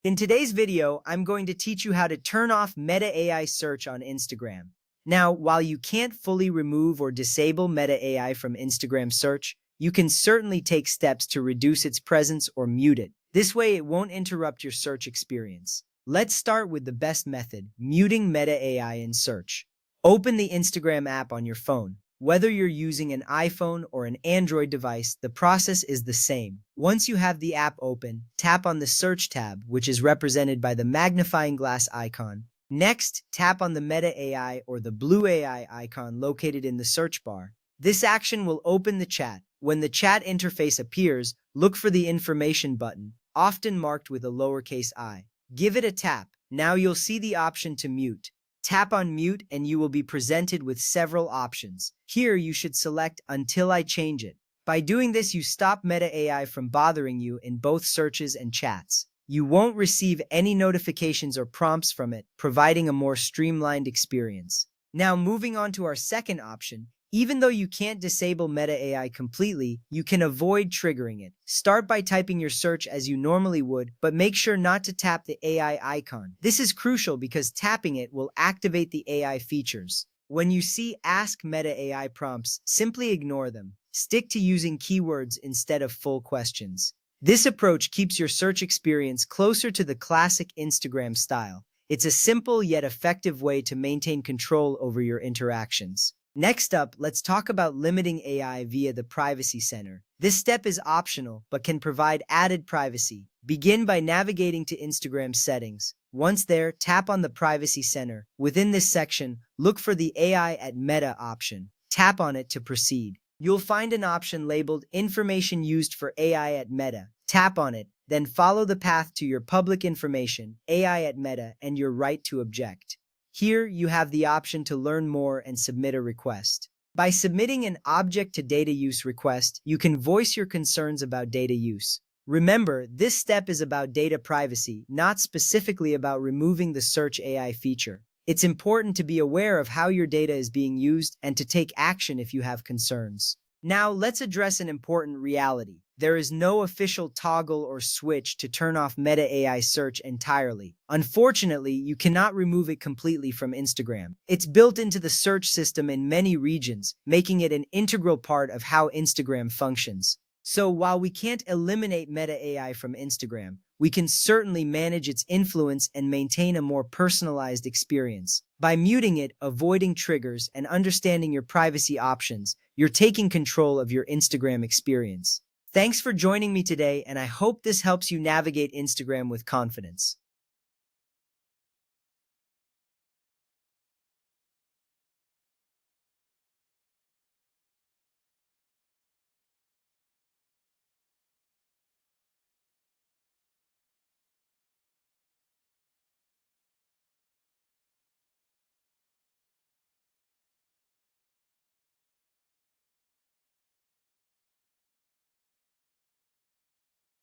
In today's video, I'm going to teach you how to turn off Meta AI search on Instagram. Now, while you can't fully remove or disable Meta AI from Instagram search, you can certainly take steps to reduce its presence or mute it. This way, it won't interrupt your search experience. Let's start with the best method, muting Meta AI in search. Open the Instagram app on your phone. Whether you're using an iPhone or an Android device, the process is the same. Once you have the app open, tap on the Search tab, which is represented by the magnifying glass icon. Next, tap on the Meta AI or the Blue AI icon located in the search bar. This action will open the chat. When the chat interface appears, look for the information button, often marked with a lowercase I. Give it a tap. Now you'll see the option to mute. Tap on mute and you will be presented with several options. Here you should select until I change it. By doing this, you stop Meta AI from bothering you in both searches and chats. You won't receive any notifications or prompts from it, providing a more streamlined experience. Now moving on to our second option, even though you can't disable Meta AI completely, you can avoid triggering it. Start by typing your search as you normally would, but make sure not to tap the AI icon. This is crucial because tapping it will activate the AI features. When you see Ask Meta AI prompts, simply ignore them. Stick to using keywords instead of full questions. This approach keeps your search experience closer to the classic Instagram style. It's a simple yet effective way to maintain control over your interactions. Next up, let's talk about limiting AI via the Privacy Center. This step is optional, but can provide added privacy. Begin by navigating to Instagram settings. Once there, tap on the Privacy Center. Within this section, look for the AI at Meta option. Tap on it to proceed. You'll find an option labeled Information Used for AI at Meta. Tap on it, then follow the path to your public information, AI at Meta, and your right to object. Here, you have the option to learn more and submit a request. By submitting an object to data use request, you can voice your concerns about data use. Remember, this step is about data privacy, not specifically about removing the Search AI feature. It's important to be aware of how your data is being used and to take action if you have concerns. Now, let's address an important reality. There is no official toggle or switch to turn off Meta AI search entirely. Unfortunately, you cannot remove it completely from Instagram. It's built into the search system in many regions, making it an integral part of how Instagram functions. So while we can't eliminate Meta AI from Instagram, we can certainly manage its influence and maintain a more personalized experience. By muting it, avoiding triggers, and understanding your privacy options, you're taking control of your Instagram experience. Thanks for joining me today, and I hope this helps you navigate Instagram with confidence.